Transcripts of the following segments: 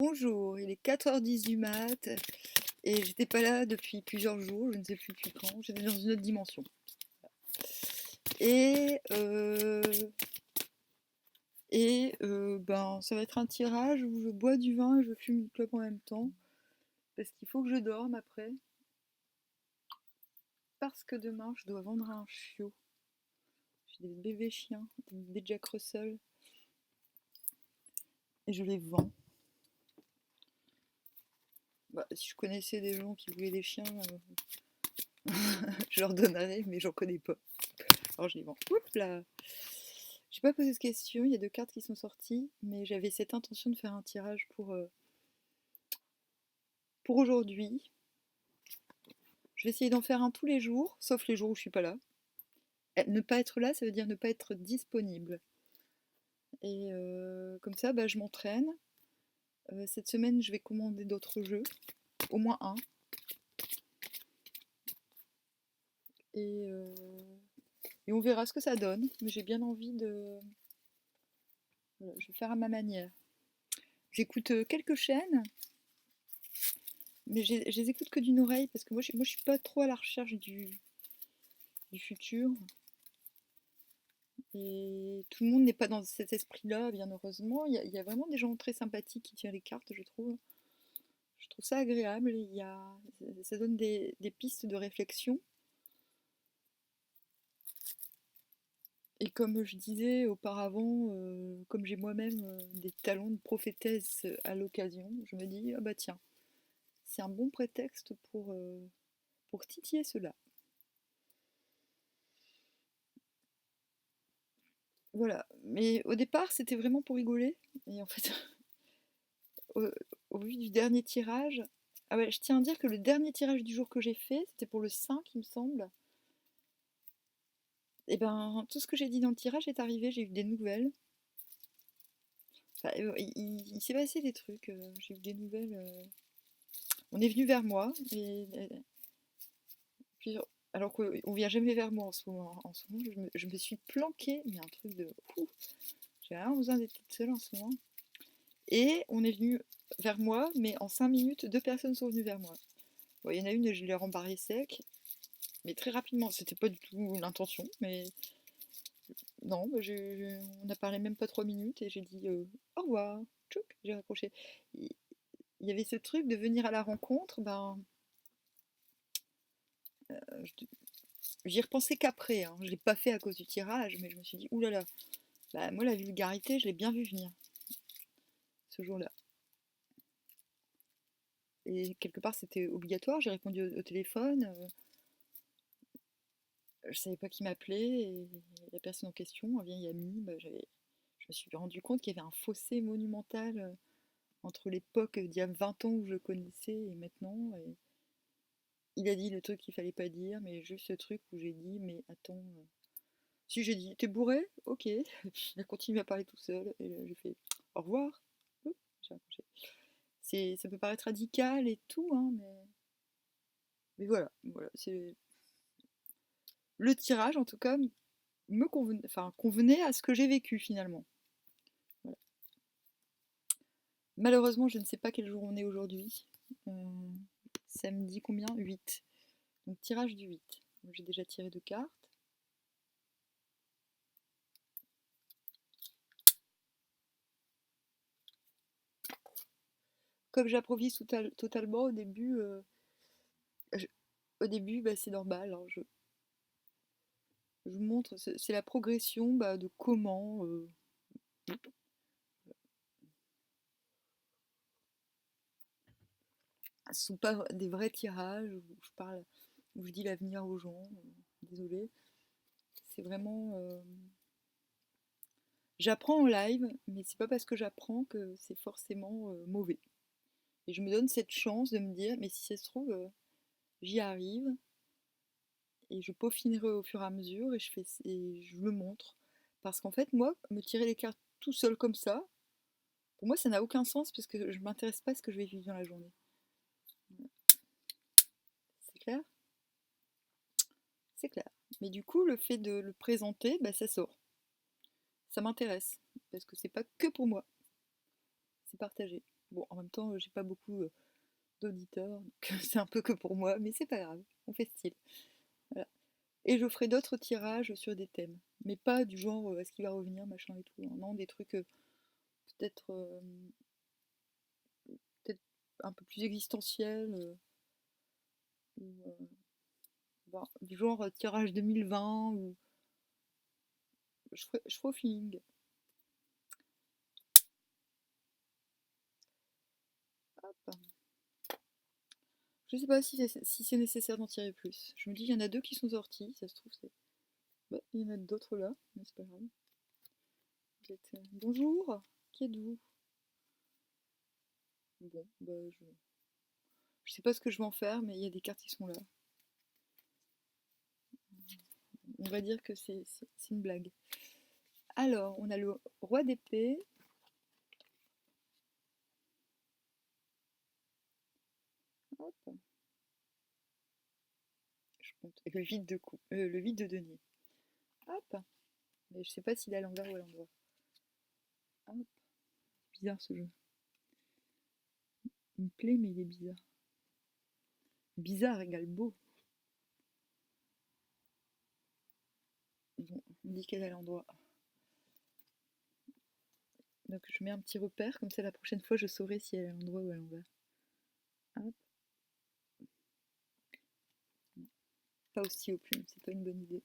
Bonjour, il est 4h10 du mat et j'étais pas là depuis plusieurs jours, je ne sais plus depuis quand, j'étais dans une autre dimension. Et, euh, ben, ça va être un tirage où je bois du vin et je fume une clope en même temps, parce qu'il faut que je dorme après, parce que demain je dois vendre un chiot. J'ai des bébés chiens, des bébés Jack Russell, et je les vends. Bah, si je connaissais des gens qui voulaient des chiens, je leur donnerais, mais j'en connais pas. Alors je les vends. Oups là. J'ai pas posé de questions, il y a deux cartes qui sont sorties, mais j'avais cette intention de faire un tirage pour aujourd'hui. Je vais essayer d'en faire un tous les jours, sauf les jours où je suis pas là. Ne pas être là, ça veut dire ne pas être disponible. Et comme ça, bah, je m'entraîne. Cette semaine, je vais commander d'autres jeux, au moins un. Et, euh, et on verra ce que ça donne. Mais j'ai bien envie de. Voilà, je vais faire à ma manière. J'écoute quelques chaînes, mais je les écoute que d'une oreille parce que moi je suis pas trop à la recherche du futur. Et tout le monde n'est pas dans cet esprit-là, bien heureusement. Il y a vraiment des gens très sympathiques qui tirent les cartes, je trouve. Je trouve ça agréable. Ça donne des pistes de réflexion. Et comme je disais auparavant, comme j'ai moi-même des talents de prophétesse à l'occasion, je me dis, ah bah tiens, c'est un bon prétexte pour titiller cela. Voilà. Mais au départ, c'était vraiment pour rigoler. Et en fait, au, au vu du dernier tirage, ah ouais, je tiens à dire que le dernier tirage du jour que j'ai fait, c'était pour le 5, il me semble. Et ben, tout ce que j'ai dit dans le tirage est arrivé, j'ai eu des nouvelles. Enfin, il s'est passé des trucs, j'ai eu des nouvelles. On est venu vers moi, puis, alors qu'on vient jamais vers moi en ce moment. En ce moment, je me suis planquée, mais un truc de fou. J'ai vraiment besoin d'être toute seule en ce moment. Et on est venu vers moi, mais en 5 minutes, deux personnes sont venues vers moi. Bon, il y en a une, je l'ai rembarrée sec, mais très rapidement. C'était pas du tout l'intention, mais non, bah, on a parlé même pas 3 minutes et j'ai dit au revoir, tchouk, j'ai raccroché. Il y avait ce truc de venir à la rencontre, ben, j'y repensais qu'après, hein. Je l'ai pas fait à cause du tirage, mais je me suis dit, oulala, bah, moi la vulgarité, je l'ai bien vu venir ce jour-là. Et quelque part, c'était obligatoire, j'ai répondu au téléphone, je savais pas qui m'appelait, et la personne en question, un vieil ami, bah, je me suis rendu compte qu'il y avait un fossé monumental entre l'époque d'il y a 20 ans où je le connaissais et maintenant. Et il a dit le truc qu'il fallait pas dire, mais juste ce truc où j'ai dit, mais attends. Si j'ai dit, t'es bourré? Ok. Et puis il a continué à parler tout seul, et j'ai fait au revoir. J'ai raccroché. Ça peut paraître radical et tout, hein, mais voilà, c'est le tirage en tout cas convenait à ce que j'ai vécu finalement. Voilà. Malheureusement, je ne sais pas quel jour on est aujourd'hui. Euh, Samedi combien? 8. Donc tirage du 8. Donc, j'ai déjà tiré deux cartes. Comme j'improvise totalement au début, je- bah, c'est normal, hein, je vous montre, c'est la progression bah, de comment. Ce ne sont pas des vrais tirages où je parle, où je dis l'avenir aux gens. Désolée. C'est vraiment. J'apprends en live, mais c'est pas parce que j'apprends que c'est forcément mauvais. Et je me donne cette chance de me dire, mais si ça se trouve, j'y arrive et je peaufinerai au fur et à mesure et je le montre. Parce qu'en fait, moi, me tirer les cartes tout seul comme ça, pour moi, ça n'a aucun sens parce que je m'intéresse pas à ce que je vais vivre dans la journée. C'est clair? C'est clair. Mais du coup, le fait de le présenter, bah, ça sort. Ça m'intéresse. Parce que c'est pas que pour moi. C'est partagé. Bon, en même temps, j'ai pas beaucoup d'auditeurs, donc c'est un peu que pour moi, mais c'est pas grave, on fait style. Voilà. Et je ferai d'autres tirages sur des thèmes, mais pas du genre est-ce qu'il va revenir, machin et tout, hein. Non, des trucs peut-être peut-être un peu plus existentiels, ou, ben, du genre tirage 2020, ou je ferai au feeling. Hop. Je sais pas si c'est nécessaire d'en tirer plus. Je me dis, il y en a deux qui sont sortis, ça se trouve, c'est. Bah, il y en a d'autres là, mais c'est pas grave. Bonjour, qui êtes-vous? Bon, bah, je sais pas ce que je vais en faire, mais il y a des cartes qui sont là. On va dire que c'est une blague. Alors, on a le roi d'épée. Hop, je compte. Et le vide de denier. Hop, mais je sais pas s'il est à l'envers ou à l'endroit. Hop, bizarre ce jeu. Il me plaît, mais il est bizarre. Bizarre égale beau. Bon, on dit qu'elle est à l'endroit. Donc je mets un petit repère, comme ça la prochaine fois je saurai si elle est à l'endroit ou à l'envers. Hop. Pas aussi au plume, c'est pas une bonne idée.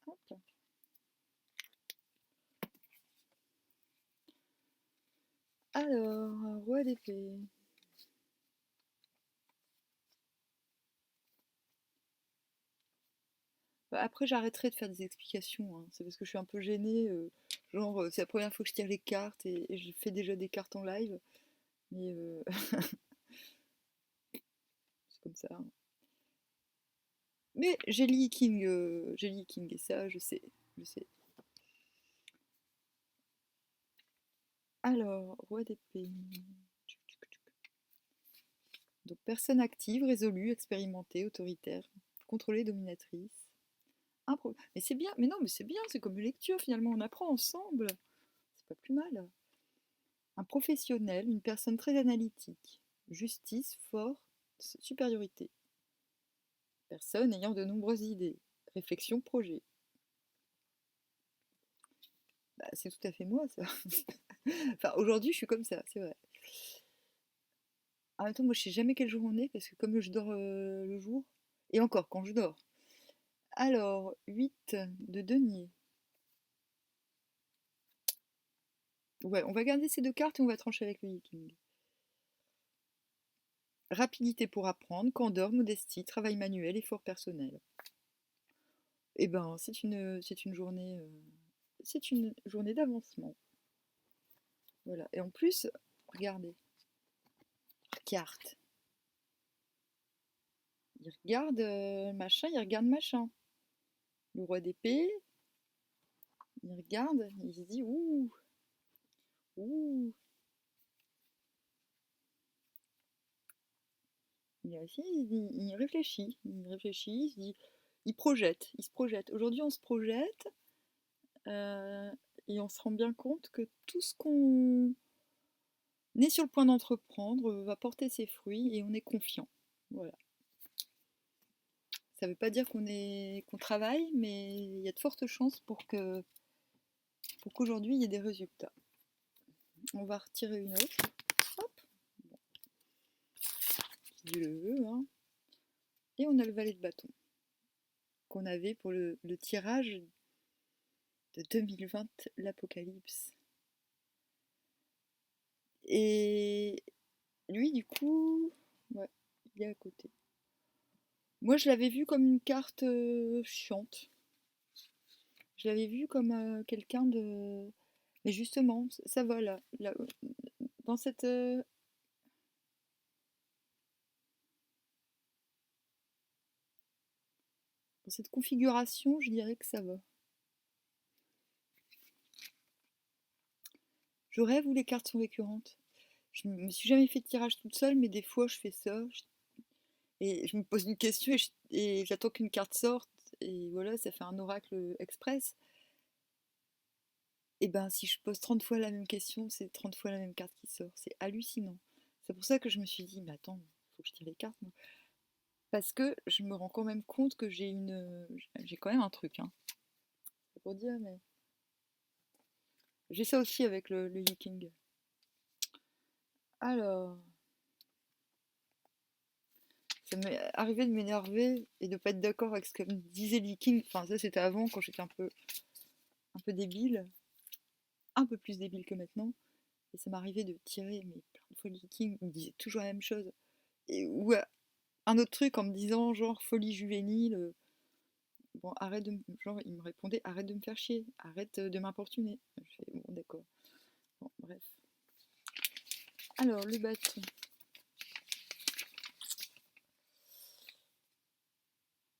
Hop. Alors, roi d'épée. Bah, après, j'arrêterai de faire des explications, hein. C'est parce que je suis un peu gênée. Genre, c'est la première fois que je tire les cartes et je fais déjà des cartes en live. Mais c'est comme ça, hein. Mais j'ai Lee King et ça, je sais. Je sais. Alors, roi d'épée. Donc, personne active, résolue, expérimentée, autoritaire, contrôlée, dominatrice. Mais c'est bien, mais non, mais c'est bien, c'est comme une lecture finalement, on apprend ensemble. C'est pas plus mal. Un professionnel, une personne très analytique. Justice, force, supériorité. Personne ayant de nombreuses idées. Réflexion, projet. Bah, c'est tout à fait moi, ça. Enfin, aujourd'hui, je suis comme ça, c'est vrai. En même temps, moi, je sais jamais quel jour on est, parce que comme je dors le jour, et encore, quand je dors. Alors, 8 de denier. Ouais, on va garder ces deux cartes et on va trancher avec le Viking. Rapidité pour apprendre, candeur, modestie, travail manuel, effort personnel. Eh ben, c'est une journée d'avancement. Voilà. Et en plus, regardez, carte. Il regarde machin, il regarde machin. Le roi d'épée, il regarde, il se dit ouh, ouh. Il réfléchit, il se dit, il se projette. Aujourd'hui, on se projette euh, et on se rend bien compte que tout ce qu'on est sur le point d'entreprendre va porter ses fruits et on est confiant. Voilà. Ça ne veut pas dire qu'on travaille, mais il y a de fortes chances pour qu'aujourd'hui il y ait des résultats. On va retirer une autre. Hop, si Dieu le veut, hein. Et on a le valet de bâton qu'on avait pour le tirage de 2020, l'Apocalypse. Et lui, du coup, ouais, il est à côté. Moi, je l'avais vu comme une carte chiante. Je l'avais vu comme quelqu'un de. Mais justement, ça va là, dans cette configuration, je dirais que ça va. Je rêve où les cartes sont récurrentes. Je me suis jamais fait de tirage toute seule, mais des fois je fais ça. Et je me pose une question et j'attends qu'une carte sorte. et voilà, ça fait un oracle express. Et ben, si je pose 30 fois la même question, c'est 30 fois la même carte qui sort. C'est hallucinant. C'est pour ça que je me suis dit, mais attends, faut que je tire les cartes, moi. Parce que je me rends quand même compte que j'ai quand même un truc, hein. C'est pour dire, mais j'ai ça aussi avec le Yiking. Alors, ça m'est arrivé de m'énerver et de pas être d'accord avec ce que me disait le Yiking. Enfin, ça c'était avant, quand j'étais un peu débile, un peu plus débile que maintenant. Et ça m'arrivait de tirer, mais plein de fois le Yiking, il me disait toujours la même chose. Ou un autre truc en me disant, genre, folie juvénile. Bon, arrête de genre, il me répondait, arrête de me faire chier, arrête de m'importuner. Je fais, bon, d'accord. Bon, bref. Alors, le bâton.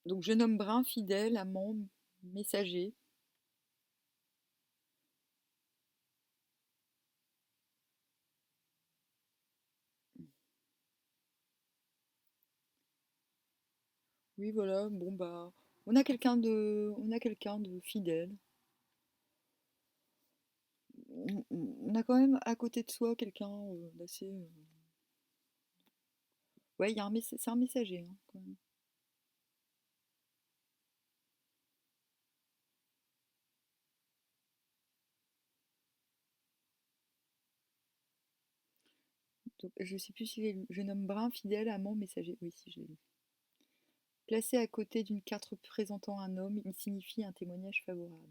Donc, jeune homme brun, fidèle, amant, messager. Oui, voilà, bon, bah, on a quelqu'un de fidèle. On a quand même à côté de soi quelqu'un d'assez. Ouais, c'est un messager, hein, quand même. Donc, je sais plus si j'ai lu. Jeune homme brun, fidèle, amant, messager. Oui, si j'ai lu. Placé à côté d'une carte représentant un homme, il signifie un témoignage favorable.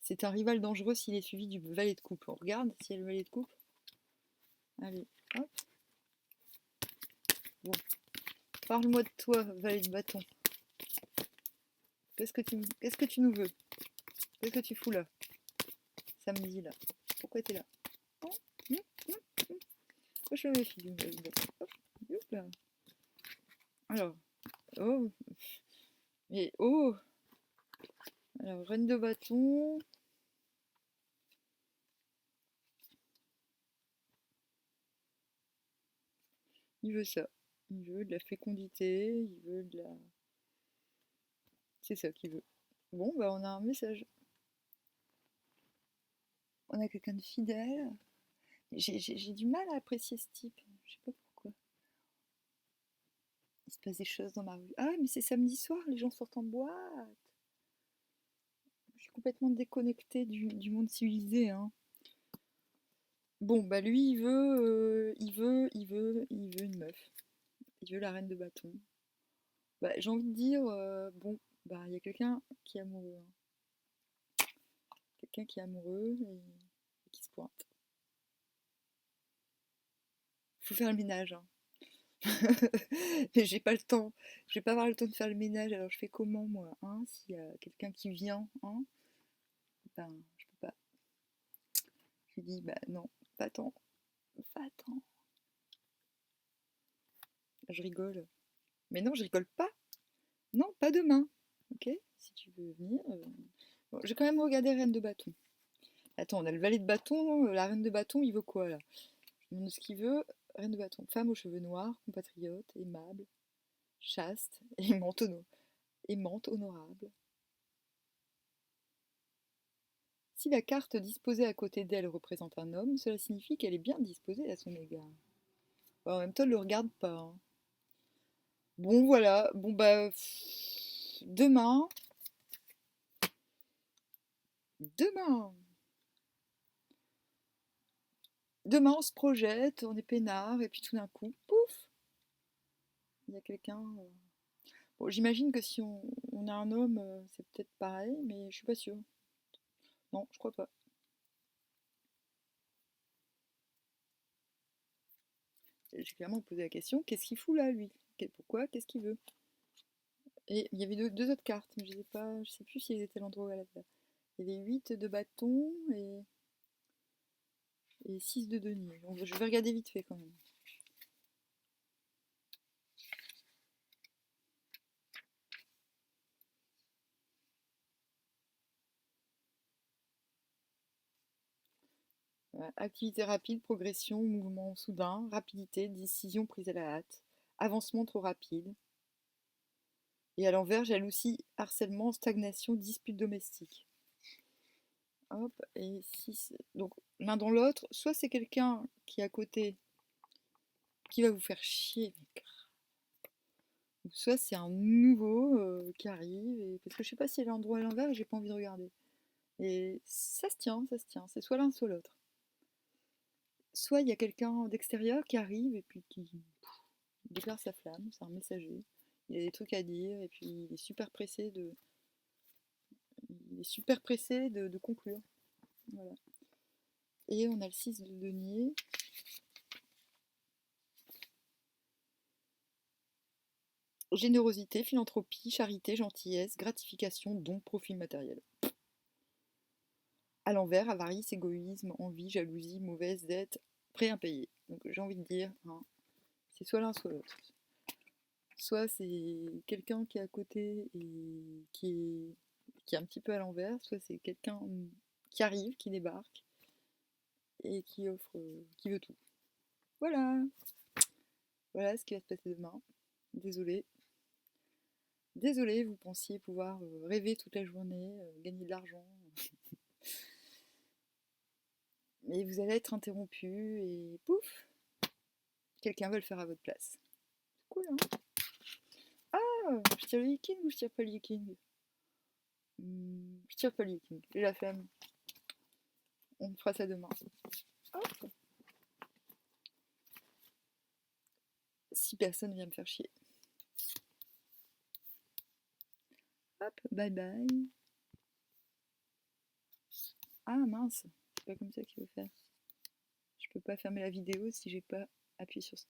C'est un rival dangereux s'il est suivi du valet de coupe. On regarde s'il y a le valet de coupe. Allez, hop. Bon, parle-moi de toi, valet de bâton. Qu'est-ce que tu nous veux? Qu'est-ce que tu fous là, samedi là? Pourquoi t'es là? Oh, je me méfie du valet de bâton. Hop, là. Alors, oh, mais oh. Alors, reine de bâton. Il veut ça. Il veut de la fécondité. Il veut de la. C'est ça qu'il veut. Bon, bah on a un message. On a quelqu'un de fidèle. J'ai du mal à apprécier ce type. Je sais pas pourquoi. Il se passe des choses dans ma rue. Ah, mais c'est samedi soir, les gens sortent en boîte. Je suis complètement déconnectée du monde civilisé, hein. Bon, bah lui, il veut une meuf. Il veut la reine de bâton. Bah, j'ai envie de dire, bon, bah il y a quelqu'un qui est amoureux, hein. Quelqu'un qui est amoureux et qui se pointe. Faut faire le ménage, hein. Mais j'ai pas le temps. Je vais pas avoir le temps de faire le ménage, alors je fais comment moi, hein? S'il y a quelqu'un qui vient, hein? Ben, je peux pas. Je lui dis, bah non, va-t'en, va-t'en. Je rigole. Mais non, je rigole pas. Non, pas demain. Ok? Si tu veux venir. Bon, j'ai quand même regardé Reine de bâton. Attends, on a le valet de bâton, la reine de bâton, il veut quoi là? Je me demande ce qu'il veut. Reine de bâton, femme aux cheveux noirs, compatriote, aimable, chaste, aimante, honorable. Si la carte disposée à côté d'elle représente un homme, cela signifie qu'elle est bien disposée à son égard. Bon, en même temps, elle le regarde pas, hein. Bon, voilà. Bon, bah, demain, demain, demain, on se projette, on est peinard, et puis tout d'un coup, pouf, il y a quelqu'un. Bon, j'imagine que si on a un homme, c'est peut-être pareil, mais je suis pas sûre. Non, je crois pas. J'ai clairement posé la question, qu'est-ce qu'il fout là, lui? Pourquoi? Qu'est-ce qu'il veut? Et il y avait deux autres cartes, mais je sais plus s'ils étaient à l'endroit où elle était. Il y avait 8 de bâton et 6 de denier. Donc, je vais regarder vite fait quand même. Activité rapide, progression, mouvement soudain, rapidité, décision prise à la hâte, avancement trop rapide. Et à l'envers, jalousie, harcèlement, stagnation, dispute domestique. Hop, et si donc l'un dans l'autre, soit c'est quelqu'un qui est à côté qui va vous faire chier, mais soit c'est un nouveau qui arrive, parce que je sais pas si elle est endroit à l'envers et j'ai pas envie de regarder. Et ça se tient, ça se tient, c'est soit l'un soit l'autre. Soit il y a quelqu'un d'extérieur qui arrive et puis qui déclare sa flamme, c'est un messager. Il a des trucs à dire et puis il est super pressé de conclure. Voilà. Et on a le 6 de denier. Générosité, philanthropie, charité, gentillesse, gratification, don, profit matériel. À l'envers, avarice, égoïsme, envie, jalousie, mauvaise dette, prêt impayé. Donc j'ai envie de dire, hein, c'est soit l'un soit l'autre. Soit c'est quelqu'un qui est à côté et qui est un petit peu à l'envers, soit c'est quelqu'un qui arrive, qui débarque et qui offre, qui veut tout. Voilà, voilà ce qui va se passer demain. Désolée. Désolée, vous pensiez pouvoir rêver toute la journée, gagner de l'argent. Mais vous allez être interrompu et pouf, quelqu'un va le faire à votre place. C'est cool, hein? Ah, je tire le viking ou je tire pas le viking? Je tire pas le viking, j'ai la flemme. On fera ça demain. Hop. Si personne vient me faire chier. Hop, bye bye. Ah mince, c'est pas comme ça qu'il faut faire. Je peux pas fermer la vidéo si j'ai pas appuyé sur